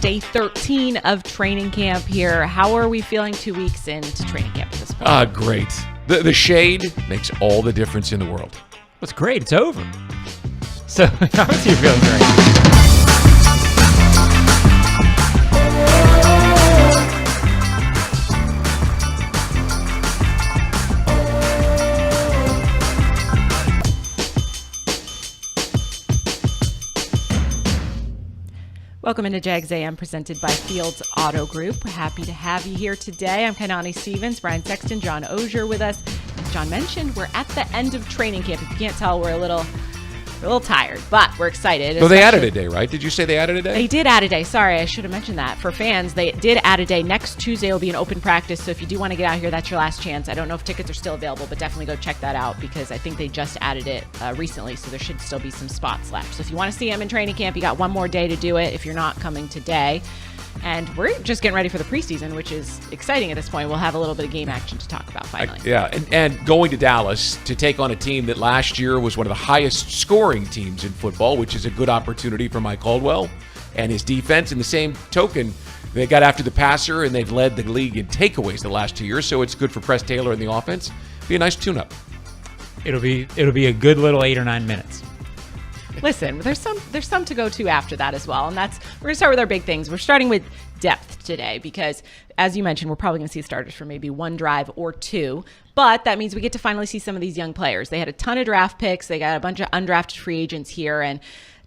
day 13 of training camp here. How are we feeling 2 weeks into training camp at this point? Great. The shade makes all the difference in the world. What's great? It's over. So obviously you're feeling great. Welcome into Jags A.M. presented by Fields Auto Group. We're happy to have you here today. I'm Kainani Stevens, Brian Sexton, John Oehser with us. As John mentioned, we're at the end of training camp. If you can't tell, we're a little tired, but we're excited. So they added a day, right? Did you say they added a day? They did add a day. Sorry, I should have mentioned that. For fans, they did add a day. Next Tuesday will be an open practice, so if you do want to get out here, that's your last chance. I don't know if tickets are still available, but definitely go check that out because I think they just added it recently, so there should still be some spots left. So if you want to see them in training camp, you got one more day to do it if you're not coming today. And we're just getting ready for the preseason, which is exciting at this point. We'll have a little bit of game action to talk about finally. And going to Dallas to take on a team that last year was one of the highest scoring teams in football, which is a good opportunity for Mike Caldwell and his defense. In the same token, they got after the passer, and they've led the league in takeaways the last 2 years, so it's good for Press Taylor and the offense. Be a nice tune-up. It'll be a good little 8 or 9 minutes. Listen, there's some to go to after that as well, and we're going to start with our big things. We're starting with depth today because, as you mentioned, we're probably going to see starters for maybe one drive or two, but that means we get to finally see some of these young players. They had a ton of draft picks. They got a bunch of undrafted free agents here, and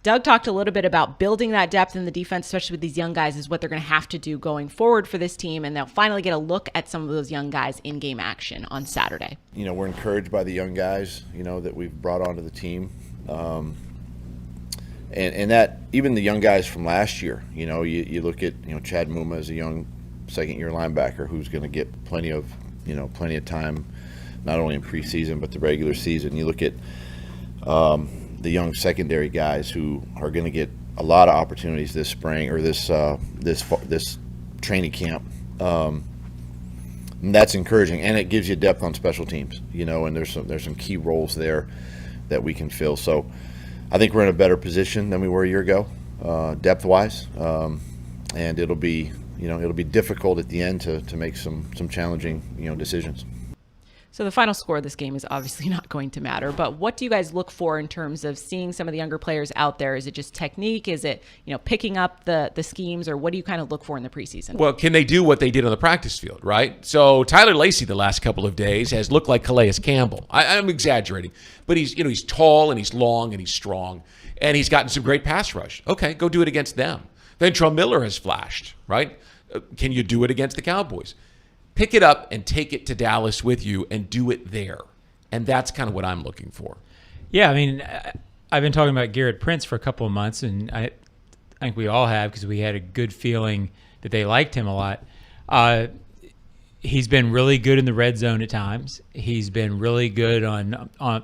Doug talked a little bit about building that depth in the defense, especially with these young guys, is what they're going to have to do going forward for this team, and they'll finally get a look at some of those young guys in game action on Saturday. We're encouraged by the young guys, that we've brought onto the team. And that even the young guys from last year, you look at Chad Muma as a young second-year linebacker who's going to get plenty of time, not only in preseason but the regular season. You look at the young secondary guys who are going to get a lot of opportunities this spring or this training camp. And that's encouraging, and it gives you depth on special teams. And there's some key roles there that we can fill. So I think we're in a better position than we were a year ago, depth-wise, and it'll be difficult at the end to make some challenging decisions. So the final score of this game is obviously not going to matter, but what do you guys look for in terms of seeing some of the younger players out there? Is it just technique? Is it picking up the schemes, or what do you kind of look for in the preseason? Well, can they do what they did on the practice field, right? So Tyler Lacey the last couple of days has looked like Calais Campbell. I'm exaggerating, but he's tall and he's long and he's strong, and he's gotten some great pass rush. Okay, go do it against them. Ventrell Miller has flashed, right? Can you do it against the Cowboys? Pick it up and take it to Dallas with you and do it there. And that's kind of what I'm looking for. Yeah, I mean, I've been talking about Garrett Prince for a couple of months, and I think we all have because we had a good feeling that they liked him a lot. He's been really good in the red zone at times. He's been really good on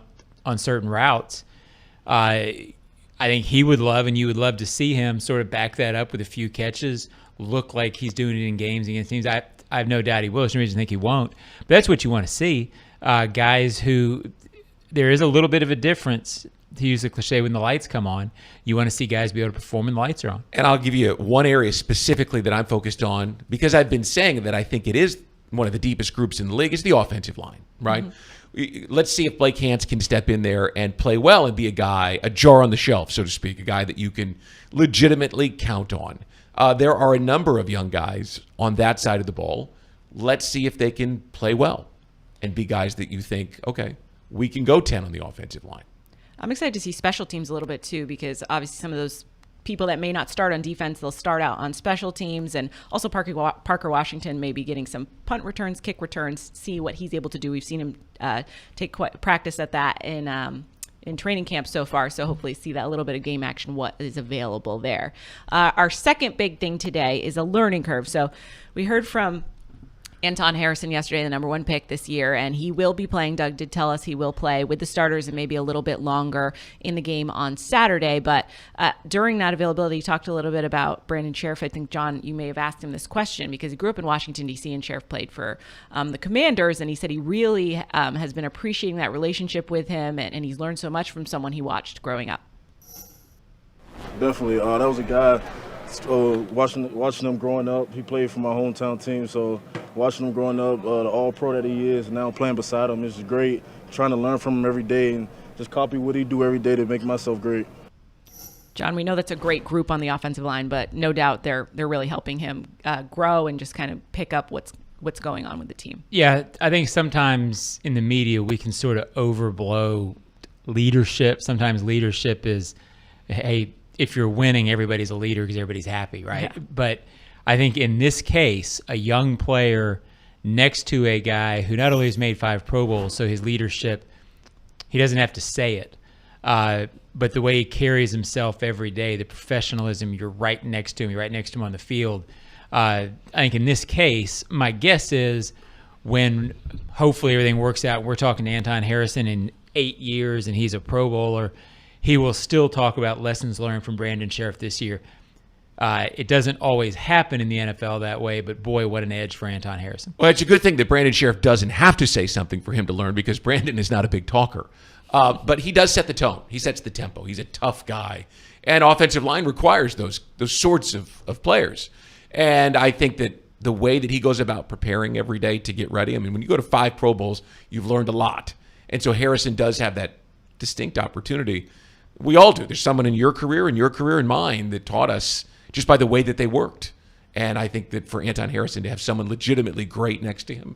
certain routes. I think he would love, and you would love to see him sort of back that up with a few catches, look like he's doing it in games against teams. I have no doubt he will. There's no reason to think he won't. But that's what you want to see. Guys who there is a little bit of a difference, to use the cliche, when the lights come on. You want to see guys be able to perform when the lights are on. And I'll give you one area specifically that I'm focused on because I've been saying that I think it is one of the deepest groups in the league. It's the offensive line, right? Mm-hmm. Let's see if Blake Hance can step in there and play well and be a jar on the shelf, so to speak, a guy that you can legitimately count on. There are a number of young guys on that side of the ball. Let's see if they can play well and be guys that you think, okay, we can go 10 on the offensive line. I'm excited to see special teams a little bit too, because obviously some of those people that may not start on defense, they'll start out on special teams. And also Parker Washington may be getting some punt returns, kick returns, see what he's able to do. We've seen him practice at that in training camp so far, so hopefully see that a little bit of game action, what is available there. Our second big thing today is a learning curve. So we heard from Anton Harrison yesterday, the number 1 pick this year, and he will be playing. Doug did tell us he will play with the starters and maybe a little bit longer in the game on Saturday. But during that availability, he talked a little bit about Brandon Sheriff. I think, John, you may have asked him this question because he grew up in Washington, D.C., and Sheriff played for the Commanders, and he said he really has been appreciating that relationship with him, and he's learned so much from someone he watched growing up. Definitely. That was a guy watching him growing up. He played for my hometown team, so watching him growing up, the all-pro that he is, now playing beside him is great. Trying to learn from him every day and just copy what he do every day to make myself great. John, we know that's a great group on the offensive line, but no doubt they're really helping him grow and just kind of pick up what's going on with the team. Yeah, I think sometimes in the media we can sort of overblow leadership. Sometimes leadership is, hey, if you're winning, everybody's a leader because everybody's happy, right? Yeah. But I think in this case, a young player next to a guy who not only has made 5 Pro Bowls, so his leadership, he doesn't have to say it, but the way he carries himself every day, the professionalism, you're right next to him, you're right next to him on the field. I think in this case, my guess is when hopefully everything works out, we're talking to Anton Harrison in 8 years and he's a Pro Bowler, he will still talk about lessons learned from Brandon Sheriff this year. It doesn't always happen in the NFL that way, but boy, what an edge for Anton Harrison. Well, it's a good thing that Brandon Sheriff doesn't have to say something for him to learn because Brandon is not a big talker. But he does set the tone. He sets the tempo. He's a tough guy. And offensive line requires those sorts of players. And I think that the way that he goes about preparing every day to get ready, I mean, when you go to 5 Pro Bowls, you've learned a lot. And so Harrison does have that distinct opportunity. We all do. There's someone in your career and mine that taught us just by the way that they worked. And I think that for Anton Harrison to have someone legitimately great next to him,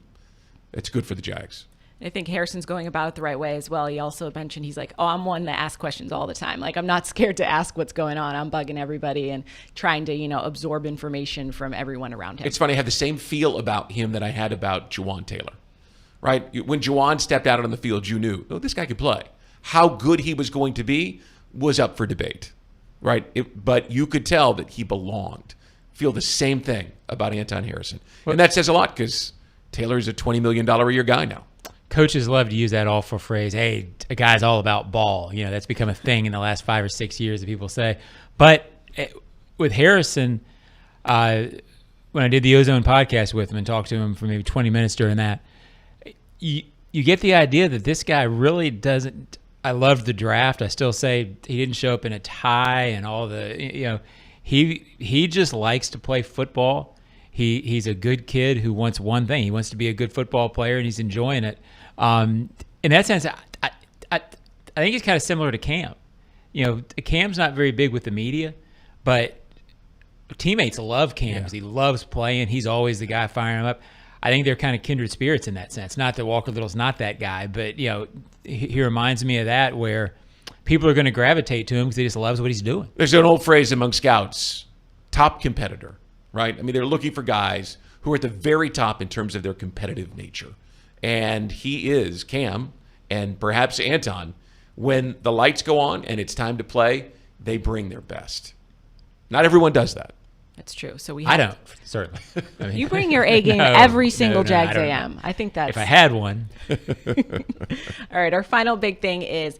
it's good for the Jags. I think Harrison's going about it the right way as well. He also mentioned he's like, I'm one that asks questions all the time. Like, I'm not scared to ask what's going on. I'm bugging everybody and trying to, absorb information from everyone around him. It's funny. I have the same feel about him that I had about Juwan Taylor, right? When Juwan stepped out on the field, you knew, this guy could play. How good he was going to be was up for debate, right? But you could tell that he belonged. Feel the same thing about Anton Harrison. And that says a lot because Taylor's a $20 million a year guy now. Coaches love to use that awful phrase, hey, a guy's all about ball. That's become a thing in the last 5 or 6 years that people say. But with Harrison, when I did the Ozone podcast with him and talked to him for maybe 20 minutes during that, you get the idea that this guy really doesn't – I loved the draft. I still say he didn't show up in a tie and all the he just likes to play football. He's a good kid who wants one thing. He wants to be a good football player, and he's enjoying it. In that sense, I think he's kind of similar to Cam. Cam's not very big with the media, but teammates love Cam because he loves playing. He's always the guy firing him up. I think they're kind of kindred spirits in that sense. Not that Walker Little's not that guy, but he reminds me of that where people are going to gravitate to him because he just loves what he's doing. There's an old phrase among scouts, top competitor, right? I mean, they're looking for guys who are at the very top in terms of their competitive nature. And he is, Cam, and perhaps Anton, when the lights go on and it's time to play, they bring their best. Not everyone does that. That's true. So I don't, certainly. You bring your A game every single Jags A.M. I think that's... If I had one. All right, our final big thing is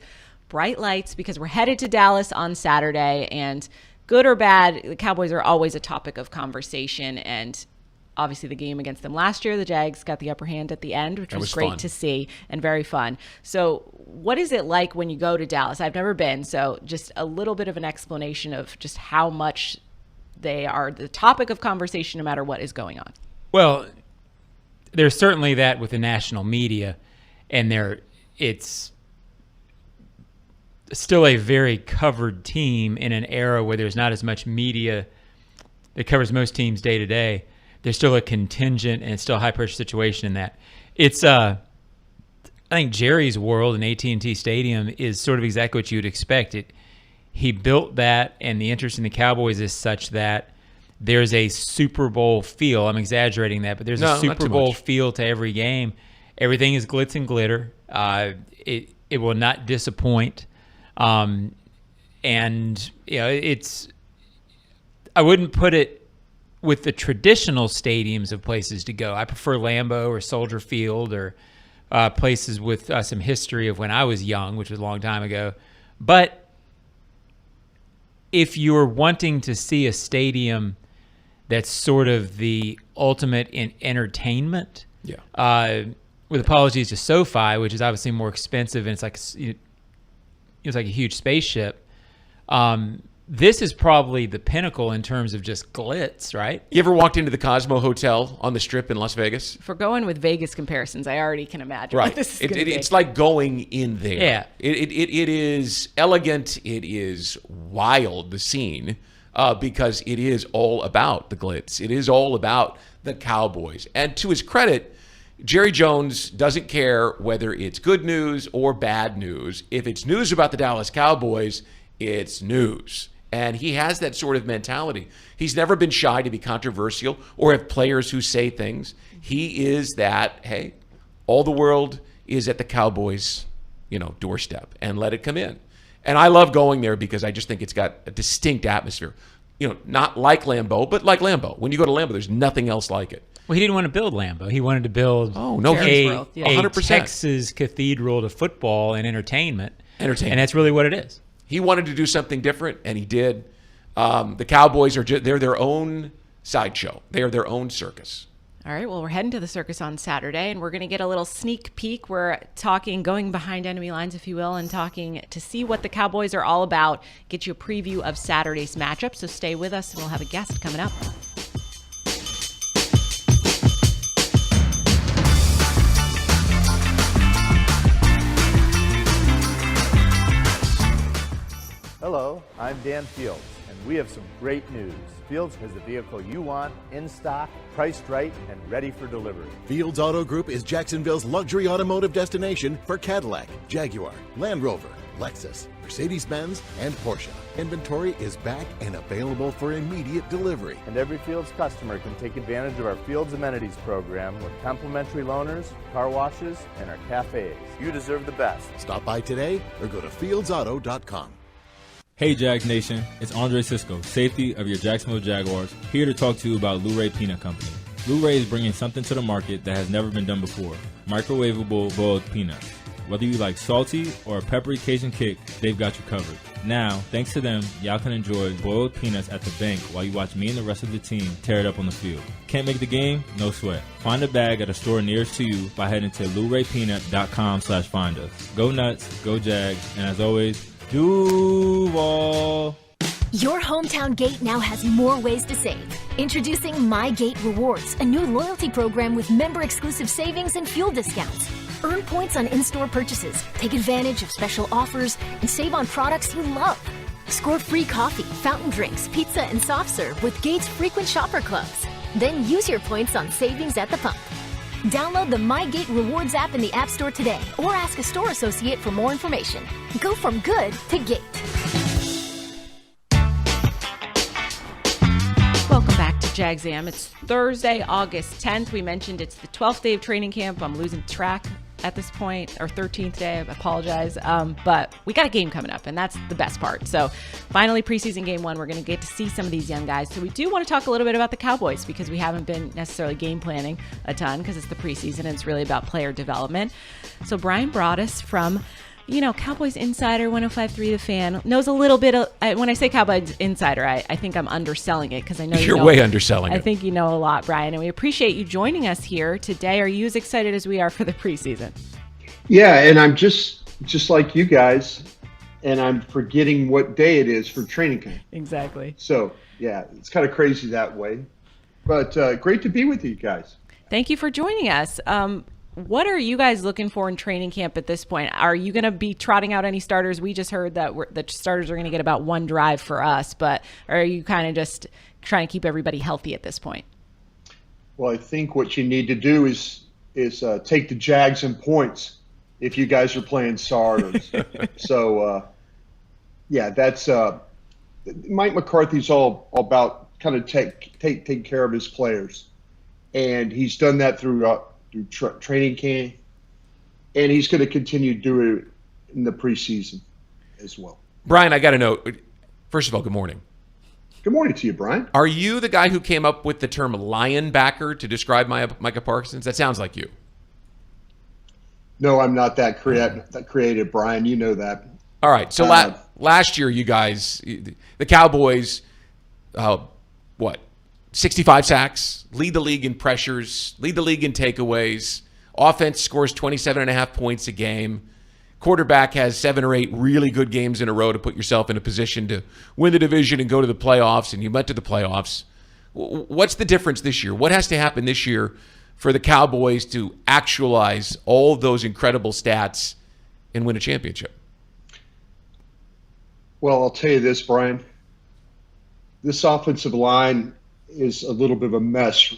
bright lights because we're headed to Dallas on Saturday. And good or bad, the Cowboys are always a topic of conversation. And obviously the game against them last year, the Jags got the upper hand at the end, which was great to see and very fun. So what is it like when you go to Dallas? I've never been, so just a little bit of an explanation of just how much they are the topic of conversation no matter what is going on. Well, there's certainly that with the national media, and it's still a very covered team in an era where there's not as much media that covers most teams day to day. There's still a contingent and it's still a high-pressure situation in that. It's, I think Jerry's world in AT&T Stadium is sort of exactly what you would expect. He built that, and the interest in the Cowboys is such that there's a Super Bowl feel. I'm exaggerating that, but there's a Super Bowl feel to every game. Everything is glitz and glitter. It will not disappoint. And it's I wouldn't put it with the traditional stadiums of places to go. I prefer Lambeau or Soldier Field or places with some history of when I was young, which was a long time ago. But if you're wanting to see a stadium that's sort of the ultimate in entertainment, with apologies to SoFi, which is obviously more expensive and it's like a huge spaceship. this is probably the pinnacle in terms of just glitz, right? You ever walked into the Cosmo Hotel on the Strip in Las Vegas? If we're going with Vegas comparisons, I already can imagine what this is gonna be. It's like going in there. Yeah. It is elegant. It is wild, the scene, because it is all about the glitz. It is all about the Cowboys. And to his credit, Jerry Jones doesn't care whether it's good news or bad news. If it's news about the Dallas Cowboys, it's news. And he has that sort of mentality. He's never been shy to be controversial or have players who say things. He is that, hey, all the world is at the Cowboys, doorstep, and let it come in. And I love going there because I just think it's got a distinct atmosphere. Not like Lambeau, but like Lambeau. When you go to Lambeau, there's nothing else like it. Well, he didn't want to build Lambeau. He wanted to build a 100% Texas cathedral to football and entertainment. And that's really what it is. He wanted to do something different, and he did. The Cowboys they're their own sideshow. They are their own circus. All right, well, we're heading to the circus on Saturday, and we're going to get a little sneak peek. We're going behind enemy lines, if you will, and talking to see what the Cowboys are all about, get you a preview of Saturday's matchup. So stay with us, and we'll have a guest coming up. Hello, I'm Dan Fields, and we have some great news. Fields has the vehicle you want, in stock, priced right, and ready for delivery. Fields Auto Group is Jacksonville's luxury automotive destination for Cadillac, Jaguar, Land Rover, Lexus, Mercedes-Benz, and Porsche. Inventory is back and available for immediate delivery. And every Fields customer can take advantage of our Fields Amenities program with complimentary loaners, car washes, and our cafes. You deserve the best. Stop by today or go to fieldsauto.com. Hey Jags Nation, it's Andre Sisco, safety of your Jacksonville Jaguars, here to talk to you about Lou Ray Peanut Company. Lou Ray is bringing something to the market that has never been done before, microwavable boiled peanuts. Whether you like salty or a peppery Cajun kick, they've got you covered. Now, thanks to them, y'all can enjoy boiled peanuts at the bank while you watch me and the rest of the team tear it up on the field. Can't make the game? No sweat. Find a bag at a store nearest to you by heading to LouRayPeanut.com/find us. Go nuts, go Jags, and as always, Duval. Your hometown gate now has more ways to save. Introducing My Gate Rewards, a new loyalty program with member-exclusive savings and fuel discounts. Earn points on in-store purchases, take advantage of special offers, and save on products you love. Score free coffee, fountain drinks, pizza, and soft serve with Gates frequent shopper clubs. Then use your points on savings at the pump. Download the My Gate Rewards app in the App Store today or ask a store associate for more information. Go from good to Gate. Welcome back to Jags A.M. It's Thursday, August 10th. We mentioned it's the 12th day of training camp. I'm losing track at this point, or 13th day, I apologize. But we got a game coming up, and that's the best part. So finally, preseason game one, we're going to get to see some of these young guys. So we do want to talk a little bit about the Cowboys because we haven't been necessarily game planning a ton because it's the preseason and it's really about player development. So Bryan Broaddus from Cowboys Insider, 105.3 The Fan, knows a little bit of, when I say Cowboys Insider, I think I'm underselling it because I know you're way underselling it. I think you know a lot, Brian, and we appreciate you joining us here today. Are you as excited as we are for the preseason? Yeah, and I'm just like you guys, and I'm forgetting what day it is for training camp. Exactly. So, yeah, it's kind of crazy that way. But great to be with you guys. Thank you for joining us. What are you guys looking for in training camp at this point? Are you going to be trotting out any starters? We just heard that the starters are going to get about one drive for us, but are you kind of just trying to keep everybody healthy at this point? Well, I think what you need to do is take the Jags in points if you guys are playing starters. So, yeah, that's Mike McCarthy's all about kind of take care of his players, and he's done that through training camp, and he's going to continue to do it in the preseason as well. Brian, I got to know, first of all, good morning. Good morning to you, Brian. Are you the guy who came up with the term linebacker to describe Micah Parsons? That sounds like you. No, I'm not that creative, Brian. You know that. All right. So last year, you guys, the Cowboys, 65 sacks, lead the league in pressures, lead the league in takeaways. Offense scores 27.5 points a game. quarterback has 7 or 8 really good games in a row to put yourself in a position to win the division and go to the playoffs, and you went to the playoffs. What's the difference this year? What has to happen this year for the Cowboys to actualize all those incredible stats and win a championship? Well, I'll tell you this, Brian. This offensive line is a little bit of a mess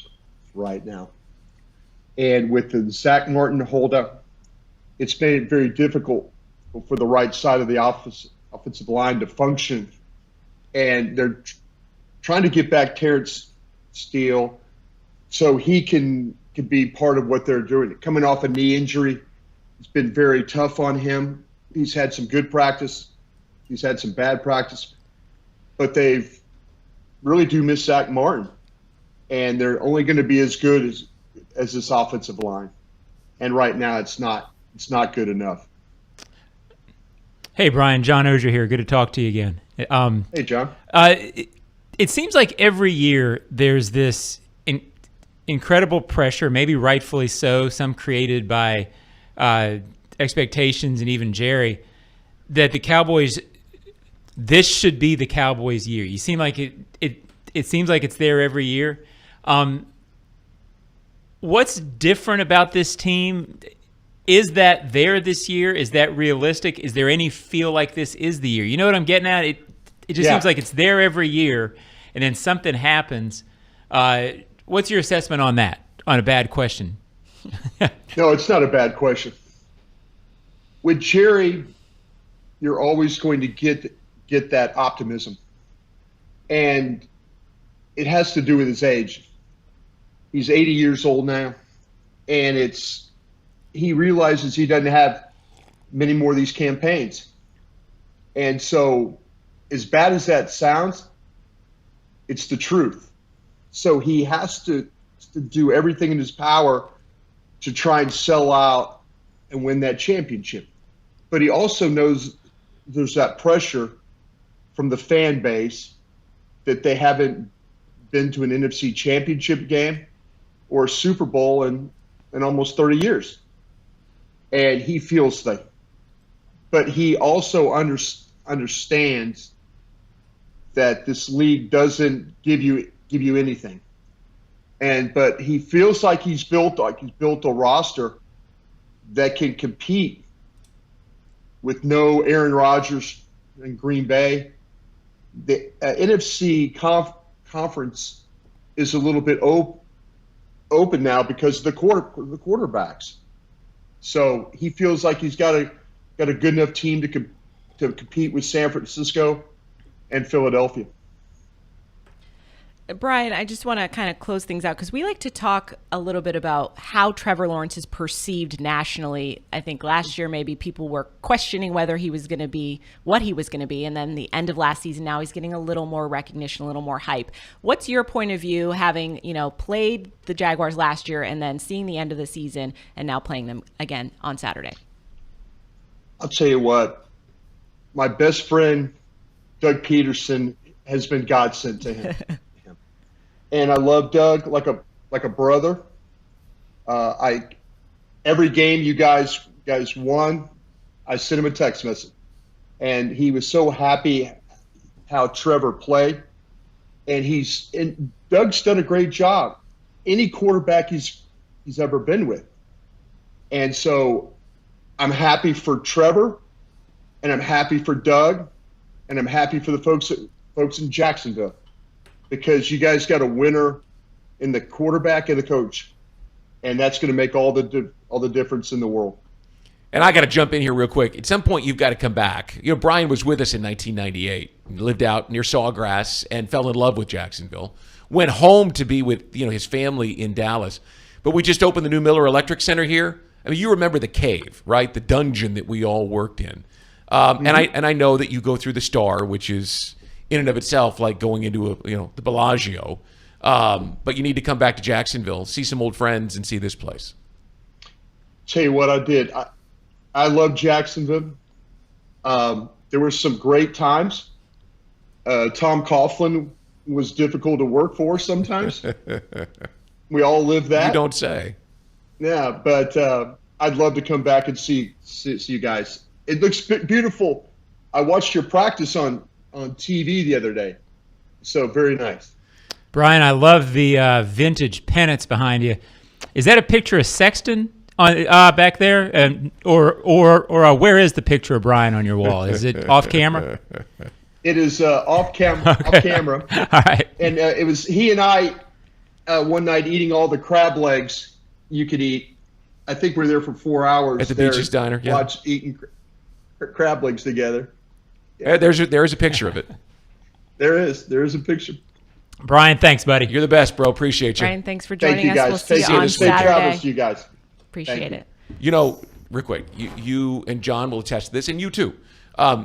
right now. And with the Zach Martin holdup, it's made it very difficult for the right side of the offensive line to function. And they're trying to get back Terrence Steele so he can be part of what they're doing. Coming off a knee injury, it's been very tough on him. He's had some good practice. He's had some bad practice. But they've really do miss Zach Martin. And they're only going to be as good as this offensive line. And right now it's not good enough. Hey, Brian, John Oehser here. Good to talk to you again. Hey, John. It seems like every year there's this incredible pressure, maybe rightfully so, some created by expectations and even Jerry, that the Cowboys, this should be the Cowboys' year. You seem like it seems like it's there every year. What's different about this team? Is that there this year? Is that realistic? Is there any feel like this is the year? You know what I'm getting at? It just seems like it's there every year, and then something happens. What's your assessment on that? On a bad question? No, it's not a bad question. With Jerry, you're always going to get that optimism. And it has to do with his age. He's 80 years old now, and he realizes he doesn't have many more of these campaigns. And so, as bad as that sounds, it's the truth. So he has to do everything in his power to try and sell out and win that championship. But he also knows there's that pressure from the fan base that they haven't been to an NFC championship game or a Super Bowl in almost 30 years. And he feels that. But he also understands that this league doesn't give you anything. But he feels like he's built a roster that can compete with no Aaron Rodgers in Green Bay. The NFC conference is a little bit open now because of the quarterbacks. So he feels like he's got a good enough team to compete with San Francisco and Philadelphia. Brian, I just want to kind of close things out because we like to talk a little bit about how Trevor Lawrence is perceived nationally. I think last year maybe people were questioning whether he was going to be what he was going to be. And then the end of last season, now he's getting a little more recognition, a little more hype. What's your point of view having, played the Jaguars last year and then seeing the end of the season and now playing them again on Saturday? I'll tell you what, my best friend, Doug Peterson, has been God sent to him. And I love Doug like a brother. Every game you guys won, I sent him a text message, and he was so happy how Trevor played. And Doug's done a great job. Any quarterback he's ever been with, and so I'm happy for Trevor, and I'm happy for Doug, and I'm happy for the folks in Jacksonville. Because you guys got a winner in the quarterback and the coach, and that's going to make all the difference in the world. And I got to jump in here real quick. At some point, you've got to come back. Brian was with us in 1998. He lived out near Sawgrass and fell in love with Jacksonville. Went home to be with his family in Dallas. But we just opened the new Miller Electric Center here. I mean, you remember the cave, right? The dungeon that we all worked in. And I know that you go through the Star, which is in and of itself like going into the Bellagio. But you need to come back to Jacksonville, see some old friends, and see this place. Tell you what I did. I love Jacksonville. There were some great times. Tom Coughlin was difficult to work for sometimes. We all live that. You don't say. Yeah, but I'd love to come back and see you guys. It looks beautiful. I watched your practice on TV the other day. So very nice. Brian, I love the vintage pennants behind you. Is that a picture of Sexton on back there, or where is the picture of Brian on your wall? Is it off camera? It is off camera. Okay. Off camera. All right. And it was he and I one night eating all the crab legs you could eat. I think we were there for 4 hours at the Beaches Diner. Yeah. Eating crab legs together. Yeah. There is a picture of it. There is a picture. Brian, thanks, buddy. You're the best, bro. Appreciate you. Brian, thanks for joining Thank you, us. guys. We'll see Thank you on Saturday. Travels to you guys. Appreciate it. You know, real quick, you and John will attest to this, and you too.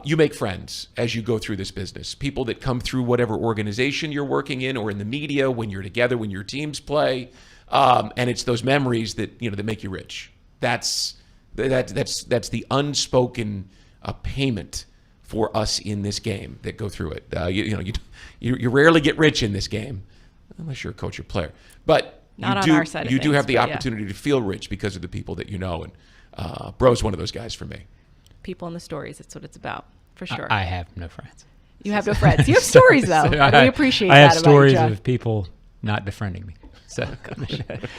You make friends as you go through this business. People that come through whatever organization you're working in, or in the media, when you're together, when your teams play, and it's those memories that that make you rich. That's the unspoken payment for us in this game that go through it. You rarely get rich in this game, unless you're a coach or player. But Not on our side of you do things, have the but opportunity to feel rich because of the people that you know, and Bro's one of those guys for me. People in the stories, that's what it's about, for sure. I have no friends. You have no friends. You have stories, though. We appreciate that. I have about stories you, Jeff. of people not befriending me. So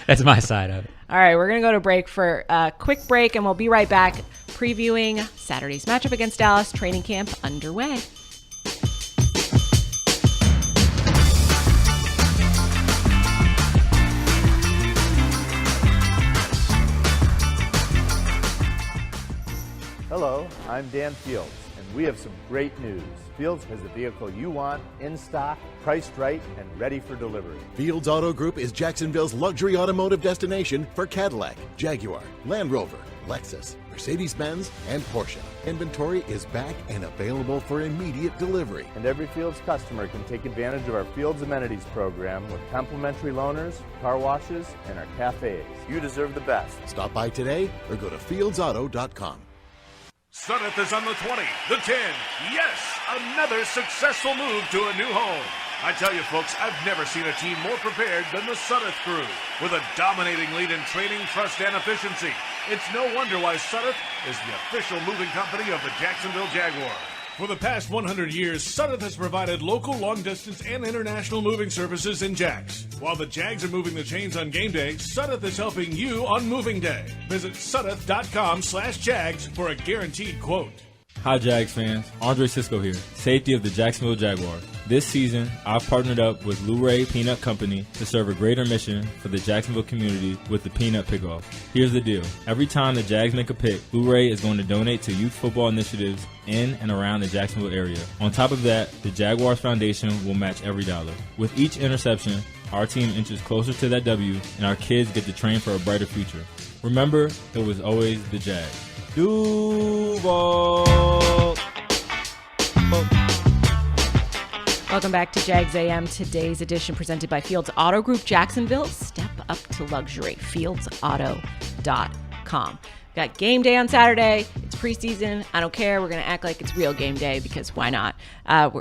that's my side of it. All right, we're going to go to break for a quick break, and we'll be right back previewing Saturday's matchup against Dallas. Training camp underway. Hello, I'm Dan Fields, and we have some great news. Fields has the vehicle you want, in stock, priced right, and ready for delivery. Fields Auto Group is Jacksonville's luxury automotive destination for Cadillac, Jaguar, Land Rover, Lexus, Mercedes-Benz, and Porsche. Inventory is back and available for immediate delivery. And every Fields customer can take advantage of our Fields Amenities program with complimentary loaners, car washes, and our cafes. You deserve the best. Stop by today or go to fieldsauto.com. Sudeth is on the 20, the 10. Yes, another successful move to a new home. I tell you, folks, I've never seen a team more prepared than the Sudeth crew. With a dominating lead in training, trust, and efficiency, it's no wonder why Sudeth is the official moving company of the Jacksonville Jaguars. For the past 100 years, Sudeth has provided local, long-distance, and international moving services in Jax. While the Jags are moving the chains on game day, Sudeth is helping you on moving day. Visit Sudeth.com/Jags for a guaranteed quote. Hi, Jags fans. Andre Sisco here, safety of the Jacksonville Jaguars. This season, I've partnered up with Lou Ray Peanut Company to serve a greater mission for the Jacksonville community with the Peanut Pickoff. Here's the deal. Every time the Jags make a pick, Lou Ray is going to donate to youth football initiatives in and around the Jacksonville area. On top of that, the Jaguars Foundation will match every dollar. With each interception, our team inches closer to that W, and our kids get to train for a brighter future. Remember, it was always the Jags. Duval! Welcome back to Jags A.M. Today's edition presented by Fields Auto Group Jacksonville. Step up to luxury. FieldsAuto.com. Got game day on Saturday. It's preseason. I don't care. We're going to act like it's real game day because why not?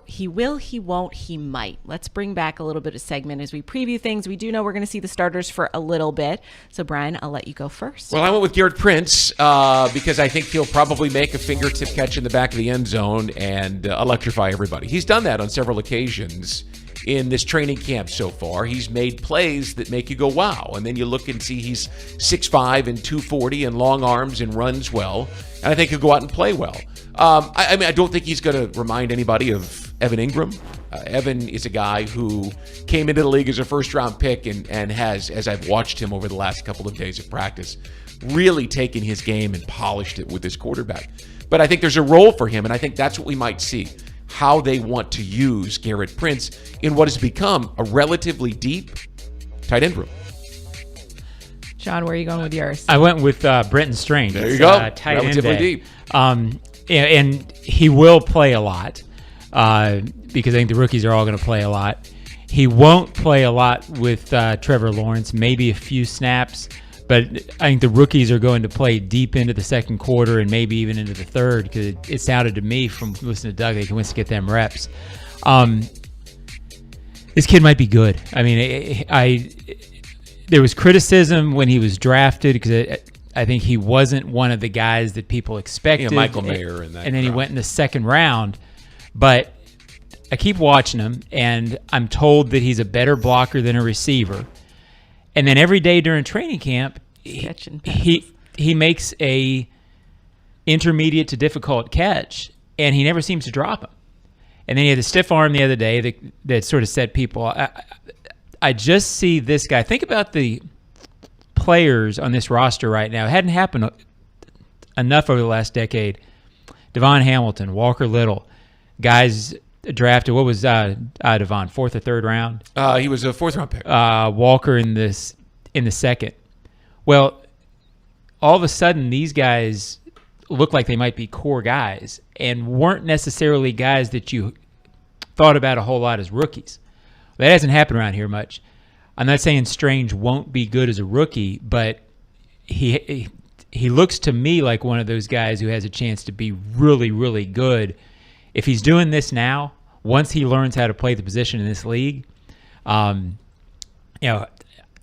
He will, he won't, he might. Let's bring back a little bit of segment as we preview things. We do know we're going to see the starters for a little bit. So, Brian, I'll let you go first. Well, I went with Garrett Prince because I think he'll probably make a fingertip catch in the back of the end zone and electrify everybody. He's done that on several occasions in this training camp so far. He's made plays that make you go, wow. And then you look and see he's 6'5" and 240 and long arms and runs well. And I think he'll go out and play well. I mean, I don't think he's going to remind anybody of Evan Ingram. Evan is a guy who came into the league as a first-round pick and has, as I've watched him over the last couple of days of practice, really taken his game and polished it with his quarterback. But I think there's a role for him, and I think that's what we might see. How they want to use Garrett Prince in what has become a relatively deep tight end room. John, where are you going with yours? I went with Brenton Strange. There you go. Tight relatively end deep. And he will play a lot because I think the rookies are all going to play a lot. He won't play a lot with Trevor Lawrence, maybe a few snaps. But I think the rookies are going to play deep into the second quarter and maybe even into the third because it sounded to me from listening to Doug, they can get them reps. This kid might be good. I mean, there was criticism when he was drafted because I think he wasn't one of the guys that people expected. Yeah, Michael Mayer and that. And then he went in the second round. But I keep watching him, and I'm told that he's a better blocker than a receiver. And then every day during training camp, he makes a intermediate to difficult catch, and he never seems to drop him. And then he had a stiff arm the other day that sort of set people. I just see this guy. Think about the players on this roster right now. It hadn't happened enough over the last decade. Devon Hamilton, Walker Little, guys drafted. What was Devon, fourth or third round? He was a fourth round pick. Walker in the second. Well, all of a sudden these guys look like they might be core guys and weren't necessarily guys that you thought about a whole lot as rookies. That hasn't happened around here much. I'm not saying Strange won't be good as a rookie, but he looks to me like one of those guys who has a chance to be really, really good. If he's doing this now, once he learns how to play the position in this league, I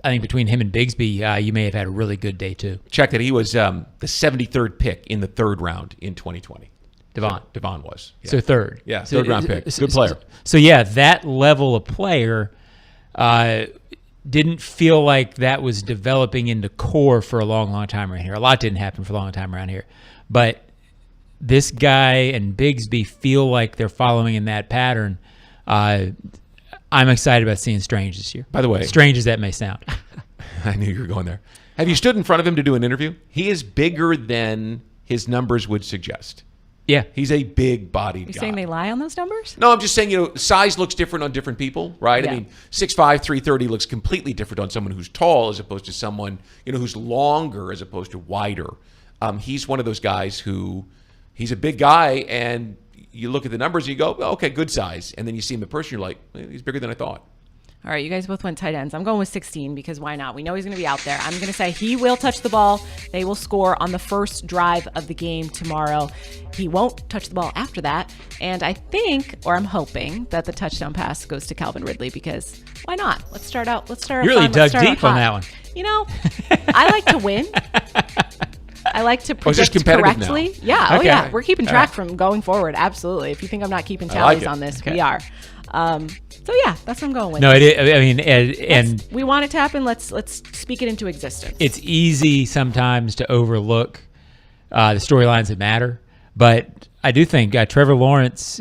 think between him and Bigsby, you may have had a really good day too. Check that he was the 73rd pick in the third round in 2020. Devon was. Yeah. So third. Yeah, third round pick. Good player. So yeah, that level of player didn't feel like that was developing into core for a long, long time around here. A lot didn't happen for a long time around here. But this guy and Bigsby feel like they're following in that pattern. I'm excited about seeing Strange this year. By the way, strange as that may sound. I knew you were going there. Have you stood in front of him to do an interview? He is bigger than his numbers would suggest. Yeah. He's a big-bodied guy. You're saying they lie on those numbers? No, I'm just saying, size looks different on different people, right? Yeah. I mean, 6'5", 330 looks completely different on someone who's tall as opposed to someone, who's longer as opposed to wider. He's one of those guys who, he's a big guy, and you look at the numbers and you go, okay, good size. And then you see him in person, you're like, he's bigger than I thought. All right, you guys both went tight ends. I'm going with 16 because why not? We know he's going to be out there. I'm going to say he will touch the ball. They will score on the first drive of the game tomorrow. He won't touch the ball after that. And I think, or I'm hoping, that the touchdown pass goes to Calvin Ridley because why not? Let's start out. You really dug deep on that one. I like to win. I like to predict correctly. Now. Yeah. Okay. Oh, yeah. We're keeping track from going forward. Absolutely. If you think I'm not keeping tallies on this, we are. So yeah, that's what I'm going with. No, it is. I mean, and we want it to happen. Let's speak it into existence. It's easy sometimes to overlook the storylines that matter, but I do think Trevor Lawrence.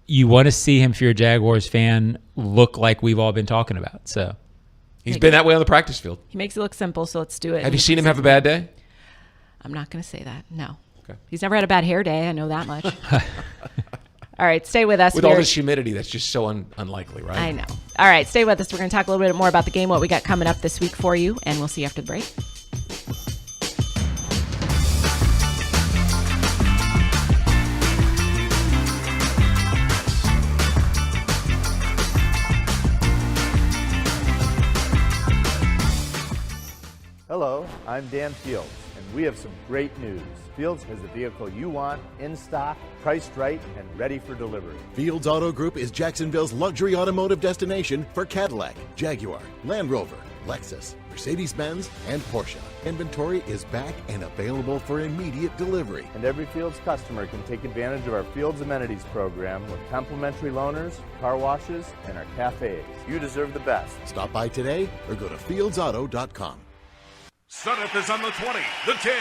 You want to see him, if you're a Jaguars fan, look like we've all been talking about. So he's been that way on the practice field. He makes it look simple, so let's do it. Have you seen him have a bad day? I'm not going to say that. No. Okay. He's never had a bad hair day. I know that much. All right, stay with us. With all this humidity, that's just so unlikely, right? I know. All right, stay with us. We're going to talk a little bit more about the game, what we got coming up this week for you, and we'll see you after the break. Hello, I'm Dan Fields, and we have some great news. Fields has the vehicle you want, in stock, priced right, and ready for delivery. Fields Auto Group is Jacksonville's luxury automotive destination for Cadillac, Jaguar, Land Rover, Lexus, Mercedes-Benz, and Porsche. Inventory is back and available for immediate delivery. And every Fields customer can take advantage of our Fields Amenities program with complimentary loaners, car washes, and our cafes. You deserve the best. Stop by today or go to fieldsauto.com. Sudeth is on the 20, the 10.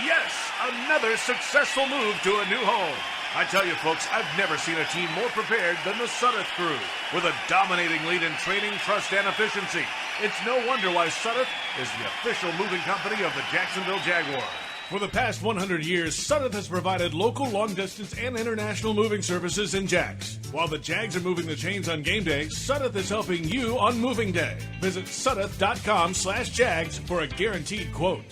Yes, another successful move to a new home. I tell you, folks, I've never seen a team more prepared than the Sudeth crew. With a dominating lead in training, trust, and efficiency, it's no wonder why Sudeth is the official moving company of the Jacksonville Jaguars. For the past 100 years, Sudeth has provided local, long-distance, and international moving services in Jags. While the Jags are moving the chains on game day, Sudeth is helping you on moving day. Visit Sudeth.com/Jags for a guaranteed quote.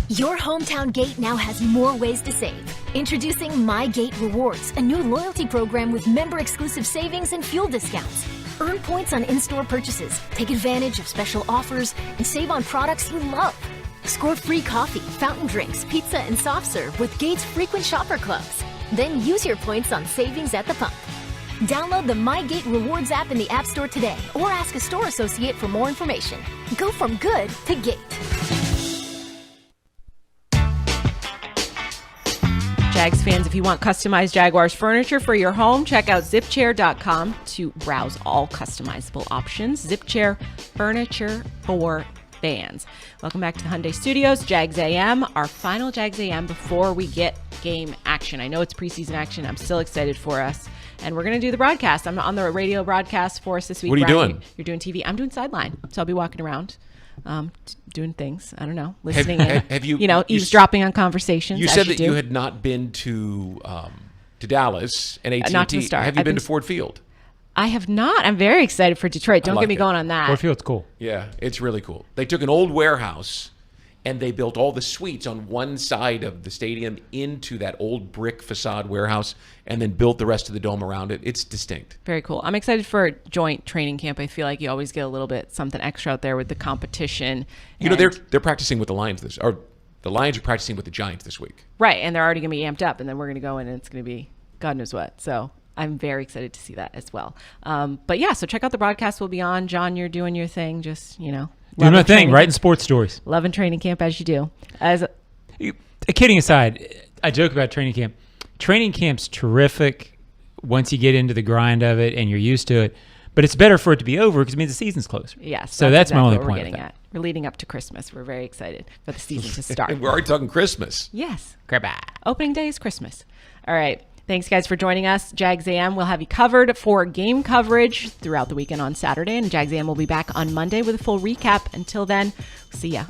Your hometown gate now has more ways to save. Introducing My Gate Rewards, a new loyalty program with member-exclusive savings and fuel discounts. Earn points on in-store purchases, take advantage of special offers, and save on products you love. Score free coffee, fountain drinks, pizza, and soft serve with Gates frequent shopper clubs. Then use your points on savings at the pump. Download the My Gate Rewards app in the App Store today or ask a store associate for more information. Go from good to Gate. Jags fans, if you want customized Jaguars furniture for your home, check out zipchair.com to browse all customizable options. Zipchair, furniture for fans. Welcome back to the Hyundai Studios, Jags A.M., our final Jags A.M. before we get game action. I know it's preseason action. I'm still excited for us. And we're going to do the broadcast. I'm on the radio broadcast for us this week. What are you Brian, doing? You're doing TV. I'm doing sideline. So I'll be walking around. Doing things. I don't know. Listening in. Have you eavesdropping on conversations? You said that you had not been to Dallas and AT&T. Not to the Star. Have you been to Ford Field? I have not. I'm very excited for Detroit. Don't get me going on that. Ford Field's cool. Yeah, it's really cool. They took an old warehouse and they built all the suites on one side of the stadium into that old brick facade warehouse and then built the rest of the dome around it. It's distinct. Very cool. I'm excited for joint training camp. I feel like you always get a little bit something extra out there with the competition. You know, they're practicing with the Lions the Lions are practicing with the Giants this week. Right, and they're already going to be amped up, and then we're going to go in and it's going to be God knows what. So I'm very excited to see that as well. But yeah, so check out the broadcast. We'll be on. John, you're doing your thing. Just, doing my thing, writing sports stories. Loving training camp as you do. Kidding aside, I joke about training camp. Training camp's terrific once you get into the grind of it and you're used to it. But it's better for it to be over because it means the season's closer. Yes. So that's exactly my only what point. We're getting at. We're leading up to Christmas. We're very excited for the season to start. And we're already talking Christmas. Yes. Grabba. Opening day is Christmas. All right. Thanks, guys, for joining us. Jags A.M. will have you covered for game coverage throughout the weekend on Saturday, and Jags A.M. will be back on Monday with a full recap. Until then, see ya.